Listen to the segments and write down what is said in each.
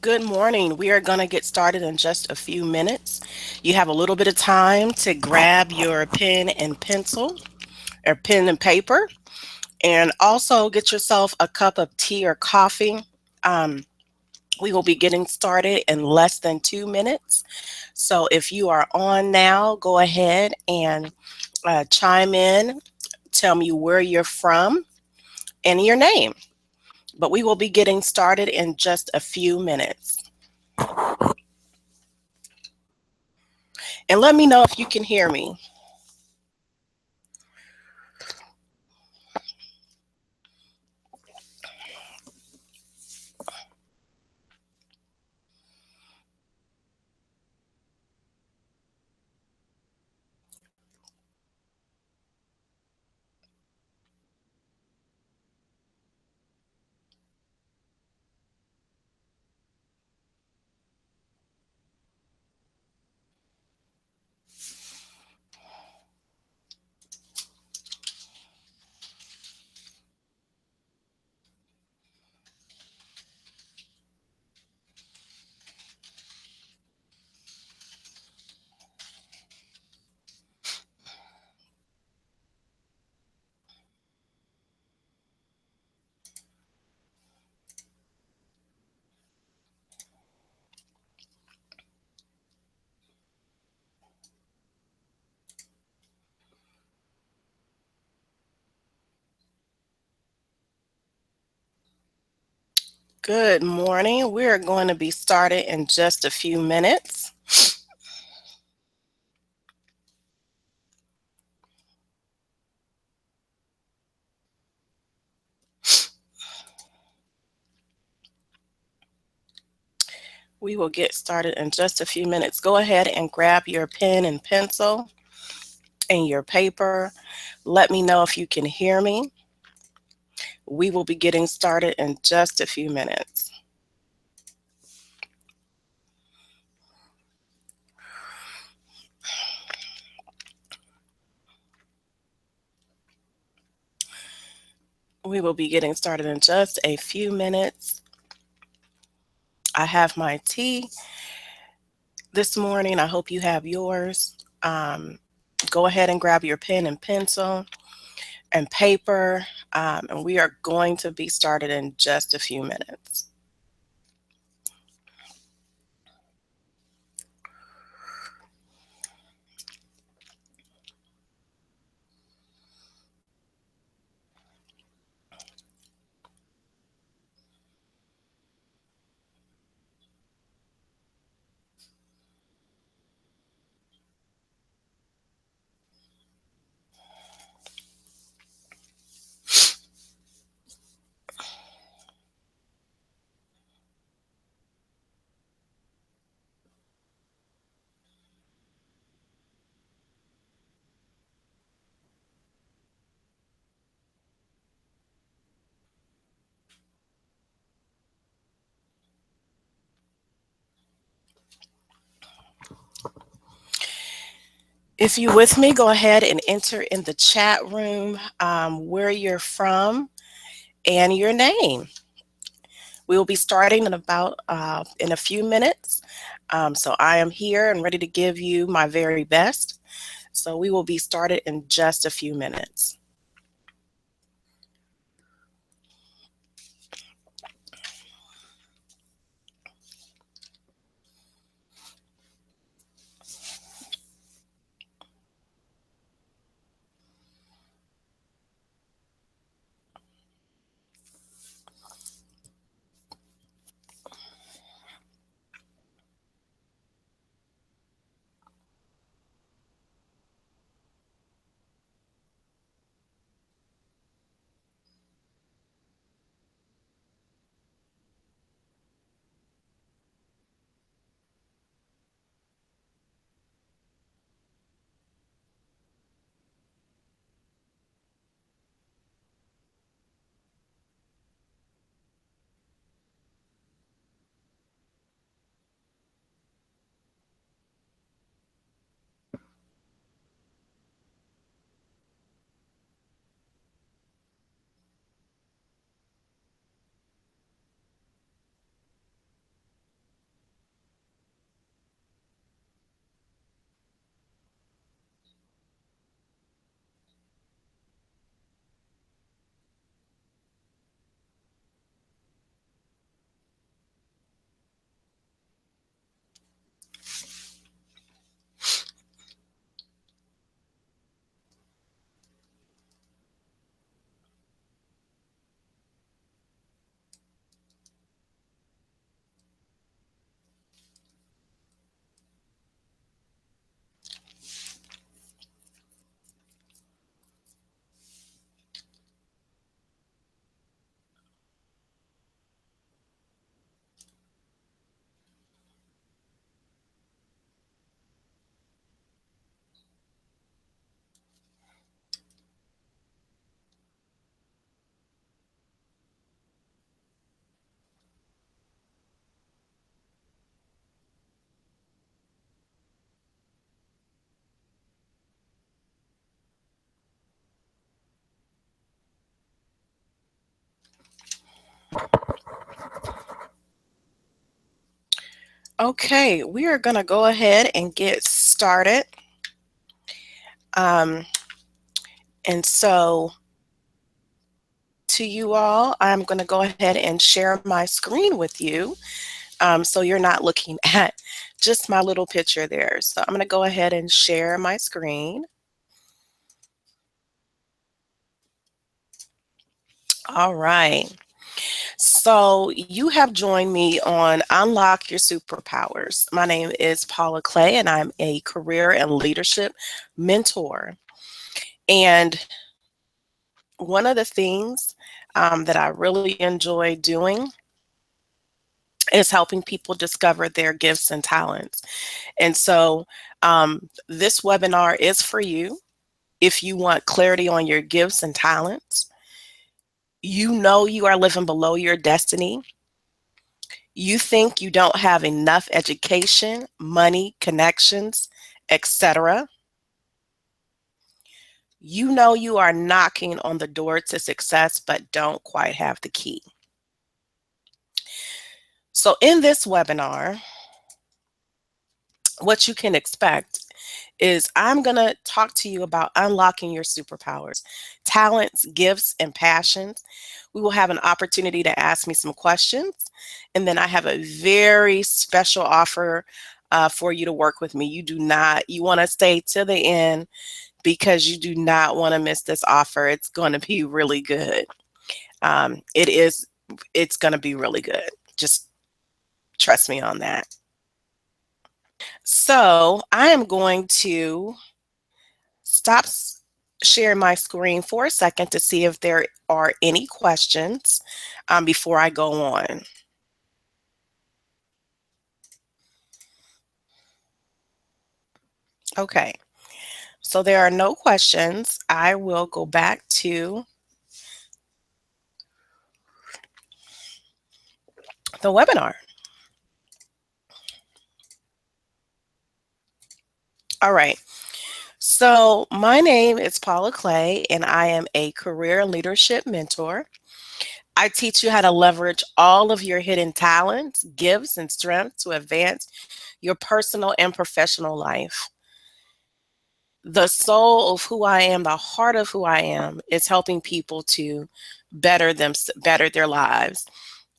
Good morning. We are going to get started in just a few minutes. You have a little bit of time to grab your pen and pencil or pen and paper, and also get yourself a cup of tea or coffee. Um, we will be getting started in less than 2 minutes. So if you are on now, go ahead and chime in. Tell me where you're from and your name. But we will be getting started in just a few minutes. And let me know if you can hear me. Good morning. We're going to be started in just a few minutes. We will get started in just a few minutes. Go ahead and grab your pen and pencil and your paper. Let me know if you can hear me. We will be getting started in just a few minutes. We will be getting started in just a few minutes. I have my tea this morning. I hope you have yours. Go ahead and grab your pen and pencil and paper, and we are going to be started in just a few minutes. If you're with me, go ahead and enter in the chat room where you're from and your name. We will be starting in about in a few minutes. So I am here and ready to give you my very best. So we will be started in just a few minutes. Okay, we are going to go ahead and get started. Um, and so to you all, I'm going to go ahead and share my screen with you. So you're not looking at just my little picture there. So I'm going to go ahead and share my screen. All right. So you have joined me on Unlock Your Superpowers. My name is Paula Clay, and I'm a career and leadership mentor. And one of the things that I really enjoy doing is helping people discover their gifts and talents. And so this webinar is for you. If you want clarity on your gifts and talents, you know you are living below your destiny. You think you don't have enough education, money, connections, etc. You know you are knocking on the door to success, but don't quite have the key. So in this webinar, what you can expect is I'm going to talk to you about unlocking your superpowers, talents, gifts, and passions. We will have an opportunity to ask me some questions. And then I have a very special offer for you to work with me. You want to stay to the end because you do not want to miss this offer. It's going to be really good. It's going to be really good. Just trust me on that. So I am going to stop sharing my screen for a second to see if there are any questions before I go on. Okay, so there are no questions. I will go back to the webinar. All right, so my name is Paula Clay, and I am a career leadership mentor. I teach you how to leverage all of your hidden talents, gifts, and strengths to advance your personal and professional life. The soul of who I am, the heart of who I am, is helping people to better their lives.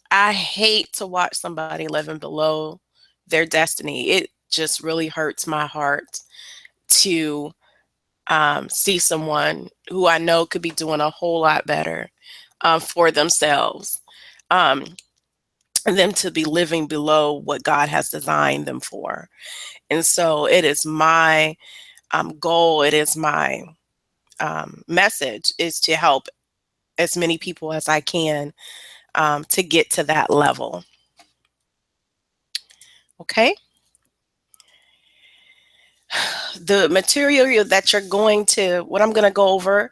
I hate to watch somebody living below their destiny. It just really hurts my heart to see someone who I know could be doing a whole lot better for themselves. Um, and them to be living below what God has designed them for. And so it is my goal, it is my message is to help as many people as I can to get to that level. Okay. The material that what I'm going to go over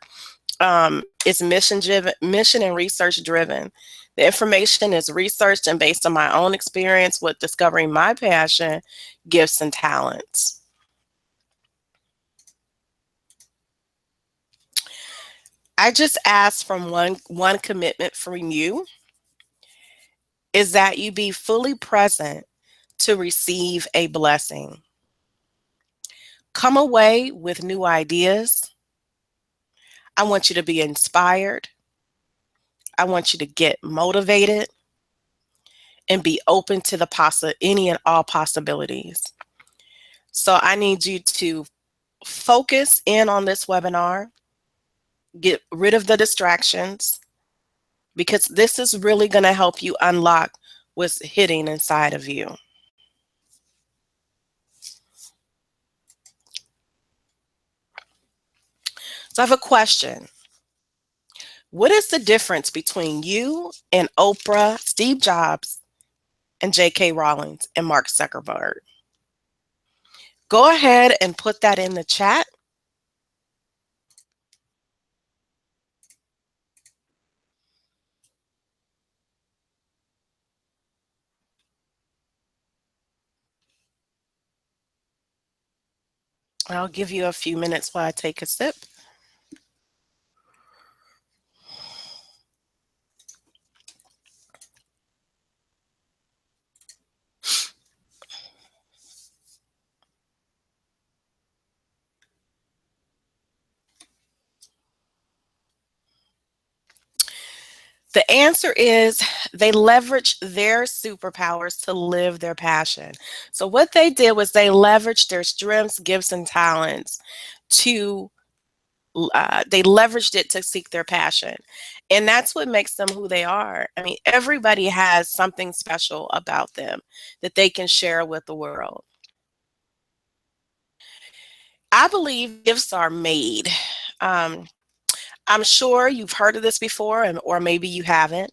is mission and research driven. The information is researched and based on my own experience with discovering my passion, gifts, and talents. I just ask from one commitment from you is that you be fully present to receive a blessing. Come away with new ideas. I want you to be inspired. I want you to get motivated and be open to any and all possibilities. So I need you to focus in on this webinar, get rid of the distractions, because this is really going to help you unlock what's hidden inside of you. So I have a question. What is the difference between you and Oprah, Steve Jobs, and J.K. Rowling and Mark Zuckerberg? Go ahead and put that in the chat. I'll give you a few minutes while I take a sip. The answer is they leveraged their superpowers to live their passion. So what they did was they leveraged their strengths, gifts, and talents to they leveraged it to seek their passion. And that's what makes them who they are. I mean, everybody has something special about them that they can share with the world. I believe gifts are made. Um, I'm sure you've heard of this before, or maybe you haven't,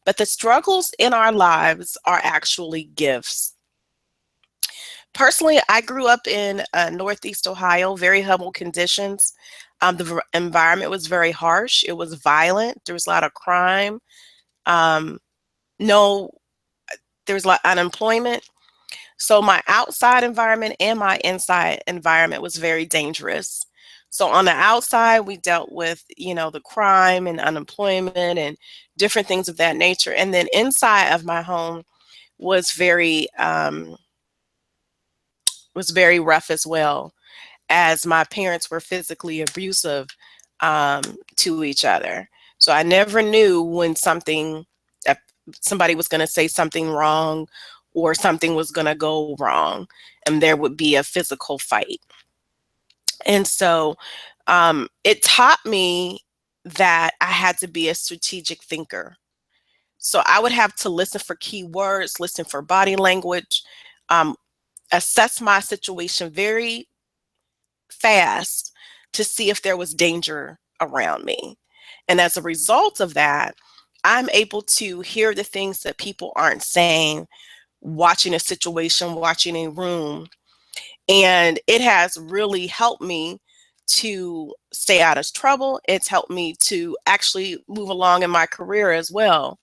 but the struggles in our lives are actually gifts. Personally, I grew up in Northeast Ohio, very humble conditions. The environment was very harsh. It was violent. There was a lot of crime. Um, no, there was a lot of unemployment. So my outside environment and my inside environment was very dangerous. So on the outside, we dealt with, the crime and unemployment and different things of that nature. And then inside of my home was very rough as well, as my parents were physically abusive to each other. So I never knew when somebody was going to say something wrong or something was going to go wrong, and there would be a physical fight. And so it taught me that I had to be a strategic thinker. So I would have to listen for keywords, listen for body language, um, assess my situation very fast to see if there was danger around me. And as a result of that, I'm able to hear the things that people aren't saying, watching a situation, watching a room. And it has really helped me to stay out of trouble. It's helped me to actually move along in my career as well,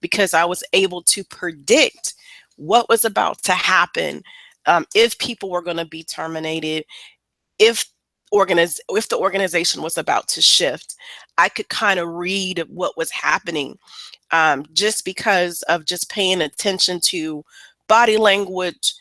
because I was able to predict what was about to happen, if people were going to be terminated, if if the organization was about to shift. I could kind of read what was happening, just because of just paying attention to body language,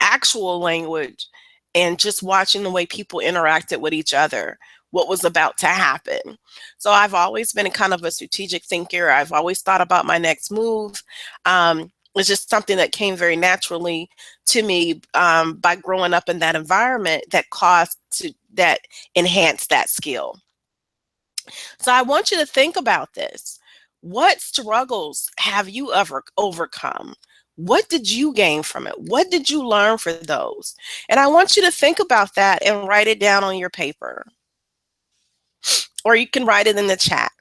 actual language, and just watching the way people interacted with each other, what was about to happen. So I've always been kind of a strategic thinker. I've always thought about my next move. It's just something that came very naturally to me, by growing up in that environment that enhanced that skill. So I want you to think about this. What struggles have you ever overcome? What did you gain from it? What did you learn for those? And I want you to think about that and write it down on your paper, or you can write it in the chat.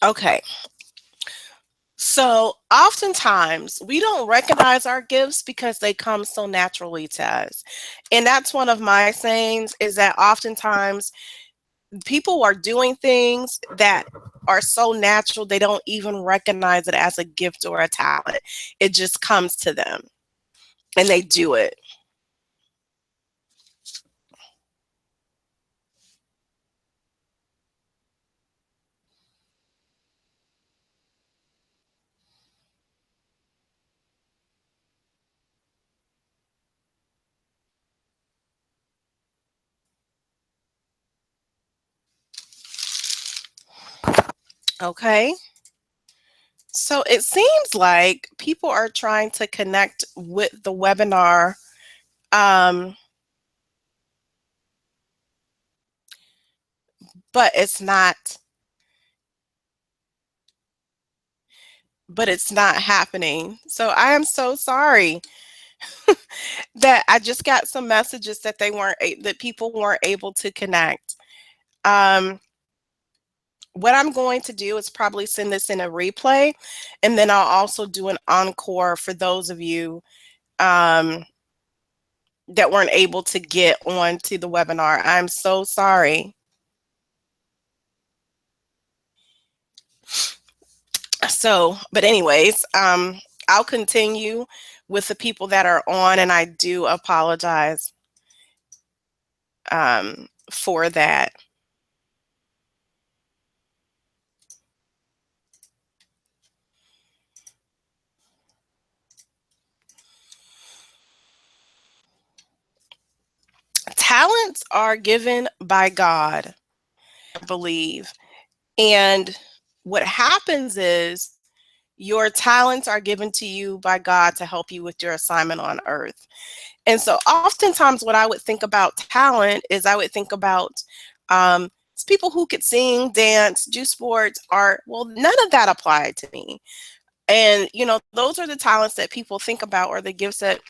Okay. So oftentimes we don't recognize our gifts because they come so naturally to us. And that's one of my sayings, is that oftentimes people are doing things that are so natural they don't even recognize it as a gift or a talent. It just comes to them and they do it. Okay. So it seems like people are trying to connect with the webinar, um, but it's not happening. So I am so sorry that I just got some messages that that people weren't able to connect. Um, what I'm going to do is probably send this in a replay, and then I'll also do an encore for those of you um, that weren't able to get on to the webinar. I'm so sorry. So, but anyways, I'll continue with the people that are on, and I do apologize for that. Talents are given by God, I believe. And what happens is your talents are given to you by God to help you with your assignment on earth. And so oftentimes what I would think about talent is I would think about it's people who could sing, dance, do sports, art. Well, none of that applied to me. And, you know, those are the talents that people think about, or the gifts that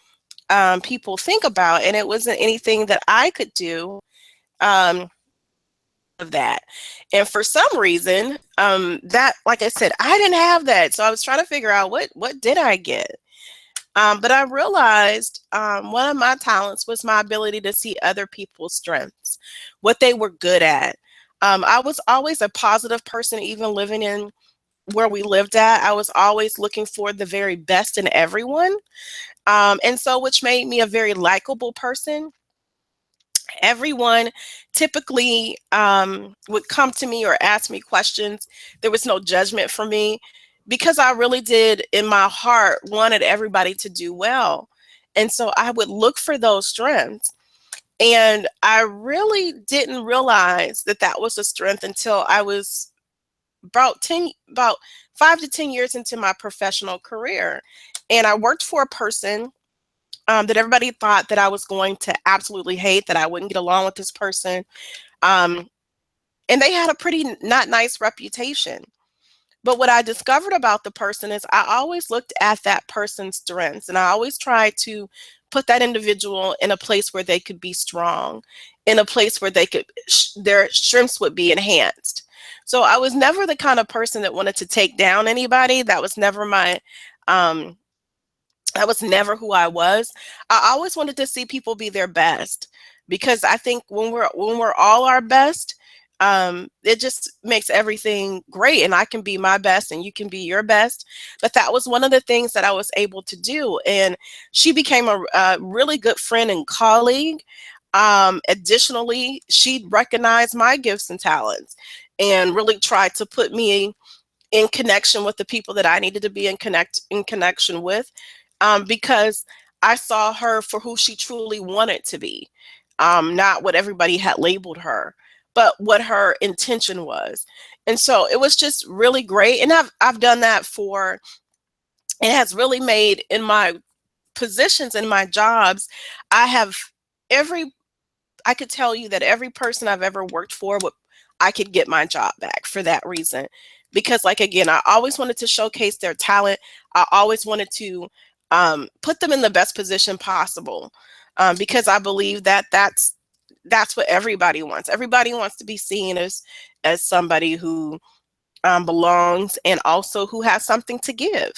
people think about. And it wasn't anything that I could do. Um, of that. And for some reason, that, like I said, I didn't have that. So I was trying to figure out what did I get? But I realized one of my talents was my ability to see other people's strengths, what they were good at. I was always a positive person, even living in where we lived at. I was always looking for the very best in everyone. And so, which made me a very likable person. Everyone typically would come to me or ask me questions. There was no judgment for me because I really did, in my heart, wanted everybody to do well. And so I would look for those strengths. And I really didn't realize that that was a strength until I was about 5 to 10 years into my professional career. And I worked for a person that everybody thought that I was going to absolutely hate, that I wouldn't get along with this person. Um, and they had a pretty not nice reputation. But what I discovered about the person is I always looked at that person's strengths, and I always tried to put that individual in a place where they could be strong, in a place where they could their strengths would be enhanced. So I was never the kind of person that wanted to take down anybody. That was never my um, that was never who I was. I always wanted to see people be their best, because I think when we're all our best, it just makes everything great. And I can be my best, and you can be your best. But that was one of the things that I was able to do. And she became a really good friend and colleague. Additionally, she recognized my gifts and talents, and really tried to put me in connection with the people that I needed to be in connection with, because I saw her for who she truly wanted to be, not what everybody had labeled her, but what her intention was. And so it was just really great. And I've done that for, it has really made, in my positions, in my jobs, I have every I could tell you that every person I've ever worked for, I could get my job back for that reason. Because, like, again, I always wanted to showcase their talent. I always wanted to put them in the best position possible, because I believe that that's what everybody wants. Everybody wants to be seen as somebody who belongs, and also who has something to give.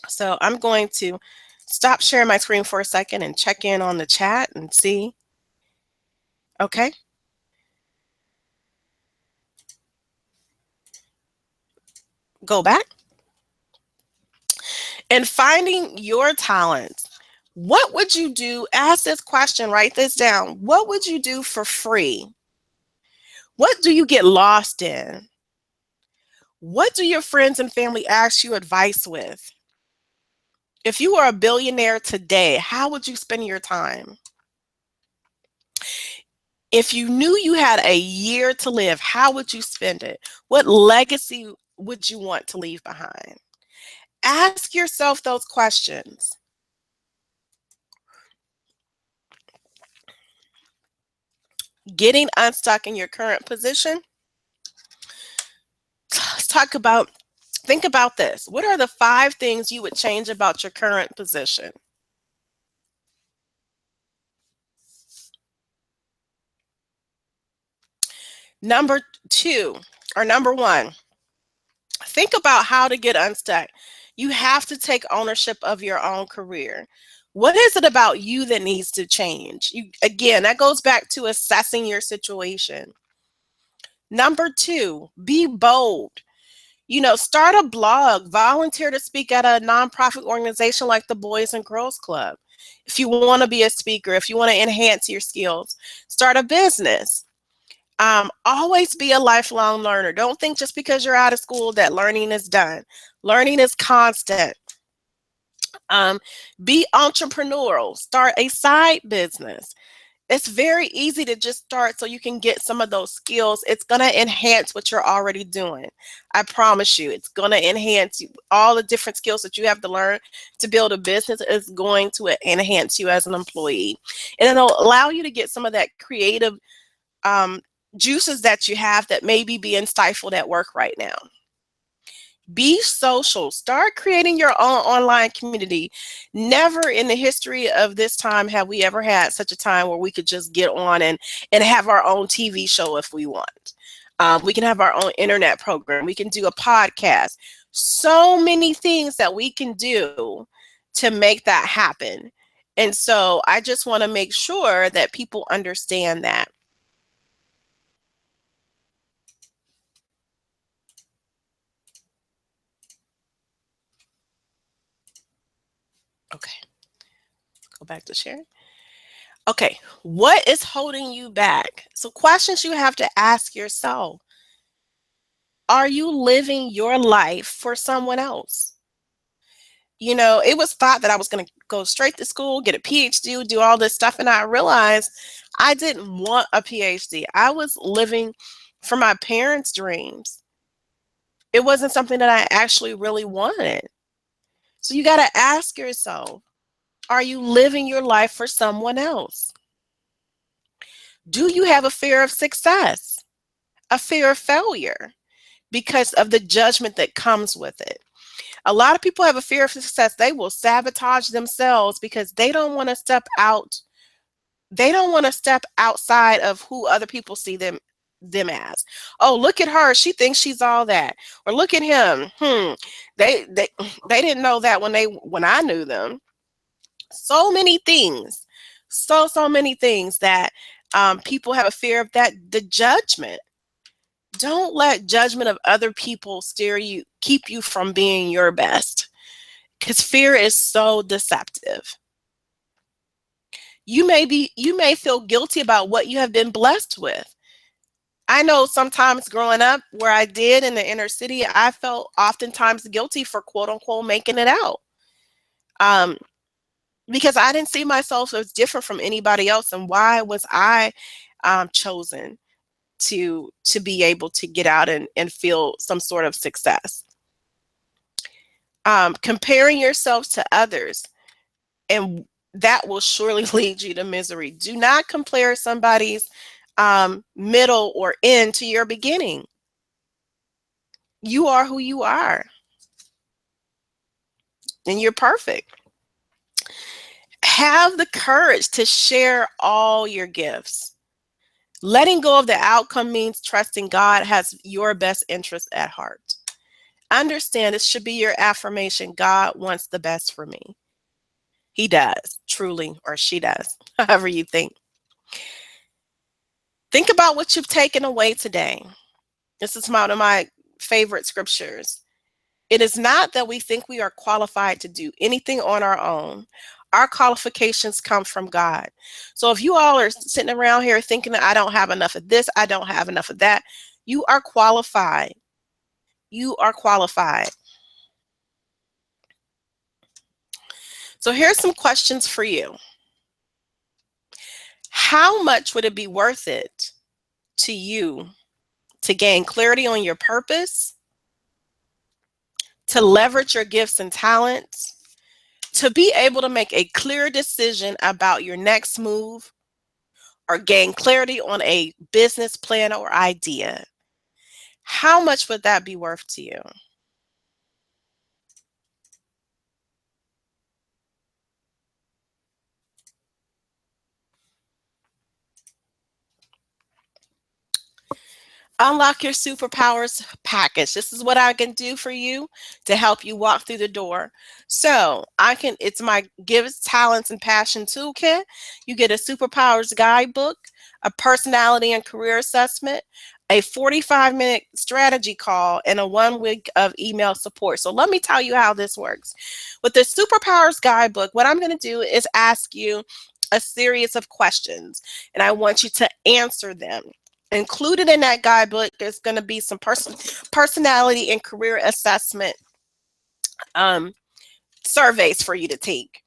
So I'm going to stop sharing my screen for a second and check in on the chat and see. Okay. Go back. And finding your talents. What would you do? Ask this question, write this down. What would you do for free? What do you get lost in? What do your friends and family ask you advice with? If you were a billionaire today, how would you spend your time? If you knew you had a year to live, how would you spend it? What legacy would you want to leave behind? Ask yourself those questions. Getting unstuck in your current position. Let's talk about, think about this. What are the 5 things you would change about your current position? Number 2, or number 1, think about how to get unstuck. You have to take ownership of your own career. What is it about you that needs to change? Again, that goes back to assessing your situation. Number 2, be bold. Start a blog, volunteer to speak at a nonprofit organization like the Boys and Girls Club. If you want to be a speaker, if you want to enhance your skills, start a business. Always be a lifelong learner. Don't think just because you're out of school that learning is done. Learning is constant. Um, be entrepreneurial. Start a side business. It's very easy to just start so you can get some of those skills. It's going to enhance what you're already doing. I promise you, it's going to enhance all the different skills that you have to learn to build a business is going to enhance you as an employee. And it'll allow you to get some of that creative um, juices that you have that may be being stifled at work right now. Be social. Start creating your own online community. Never in the history of this time have we ever had such a time where we could just get on and have our own TV show if we want. We can have our own internet program. We can do a podcast. So many things that we can do to make that happen. And so I just want to make sure that people understand that. Okay, go back to sharing. Okay, what is holding you back? So questions you have to ask yourself. Are you living your life for someone else? It was thought that I was going to go straight to school, get a PhD, do all this stuff, and I realized I didn't want a PhD. I was living for my parents' dreams. It wasn't something that I actually really wanted. So you got to ask yourself, are you living your life for someone else? Do you have a fear of success, a fear of failure because of the judgment that comes with it? A lot of people have a fear of success. They will sabotage themselves because they don't want to step out. They don't want to step outside of who other people see them as. Oh, look at her. She thinks she's all that. Or look at him. They they didn't know that when I knew them. So many things. So many things that people have a fear of, that the judgment. Don't let judgment of other people keep you from being your best, because fear is so deceptive. You may feel guilty about what you have been blessed with. I know sometimes growing up where I did in the inner city, I felt oftentimes guilty for quote unquote making it out. Um, because I didn't see myself as different from anybody else, and why was I chosen to be able to get out and feel some sort of success? Comparing yourselves to others, and that will surely lead you to misery. Do not compare somebody's middle or end to your beginning. You are who you are, and you're perfect. Have the courage to share all your gifts. Letting go of the outcome means trusting God has your best interest at heart. Understand, this should be your affirmation. God wants the best for me. He does, truly, or she does, however you think. Think about what you've taken away today. This is one of my favorite scriptures. It is not that we think we are qualified to do anything on our own. Our qualifications come from God. So if you all are sitting around here thinking that I don't have enough of this, I don't have enough of that, you are qualified. You are qualified. So here's some questions for you. How much would it be worth it to you to gain clarity on your purpose, to leverage your gifts and talents, to be able to make a clear decision about your next move, or gain clarity on a business plan or idea? How much would that be worth to you? Unlock your superpowers package. This is what I can do for you to help you walk through the door. So it's my Gifts, Talents, and Passion Toolkit. You get a superpowers guidebook, a personality and career assessment, a 45-minute strategy call, and a 1 week of email support. So let me tell you how this works. With the Superpowers Guidebook, what I'm going to do is ask you a series of questions, and I want you to answer them. Included in that guidebook, there's going to be some personality and career assessment um, surveys for you to take.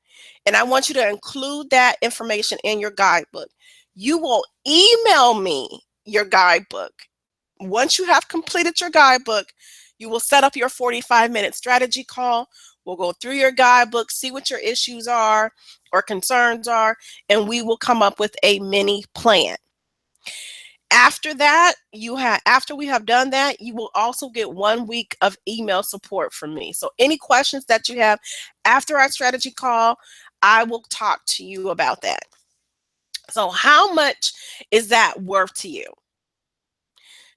And I want you to include that information in your guidebook. You will email me your guidebook. Once you have completed your guidebook, you will set up your 45-minute strategy call. We'll go through your guidebook, see what your issues are or concerns are, and we will come up with a mini plan. After that, after we have done that, you will also get 1 week of email support from me. So any questions that you have after our strategy call, I will talk to you about that. So how much is that worth to you?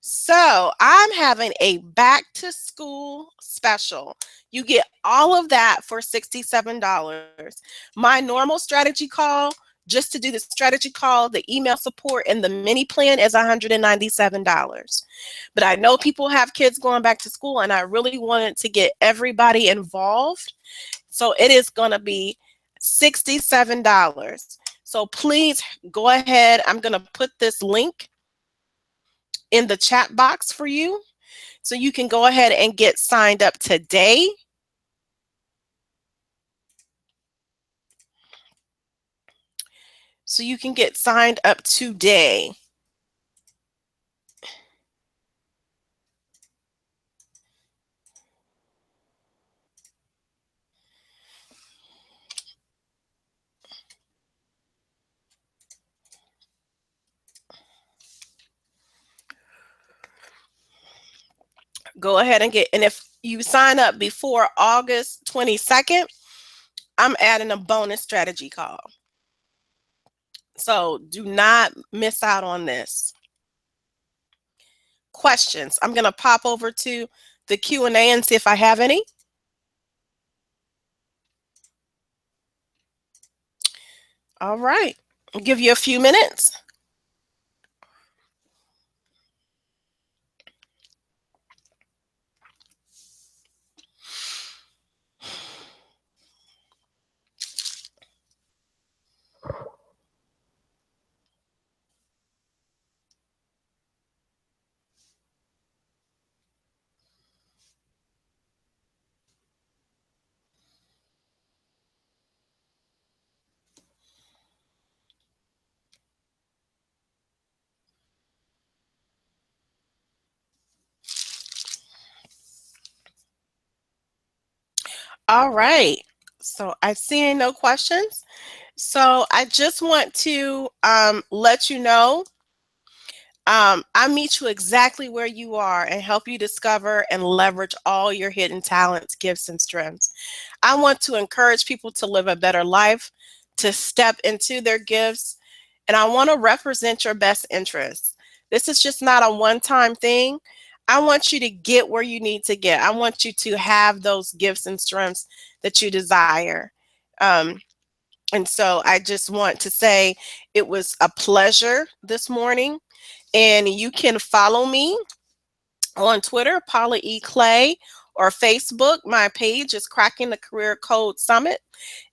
So I'm having a back to school special. You get all of that for $67. My normal strategy call, just to do the strategy call, the email support, and the mini plan is $197. But I know people have kids going back to school, and I really wanted to get everybody involved. So it is going to be $67. So please go ahead. I'm going to put this link in the chat box for you, so you can go ahead and get signed up today. So you can get signed up today. Go ahead and and if you sign up before August 22nd, I'm adding a bonus strategy call. So do not miss out on this. Questions? I'm going to pop over to the Q&A and see if I have any. All right, I'll give you a few minutes. All right, so I see no questions. So I just want to let you know I meet you exactly where you are and help you discover and leverage all your hidden talents, gifts, and strengths. I want to encourage people to live a better life, to step into their gifts, and I want to represent your best interests. This is just not a one-time thing. I want you to get where you need to get. I want you to have those gifts and strengths that you desire. And so I just want to say it was a pleasure this morning. And you can follow me on Twitter, Paula E. Clay, or Facebook. My page is Cracking the Career Code Summit.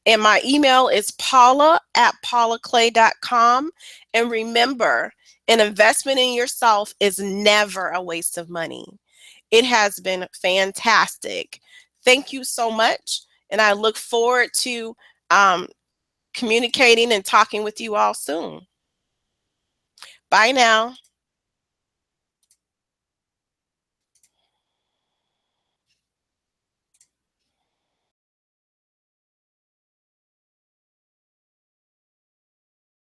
And my email is paula@paulaclay.com. And remember, an investment in yourself is never a waste of money. It has been fantastic. Thank you so much. And I look forward to communicating and talking with you all soon. Bye now.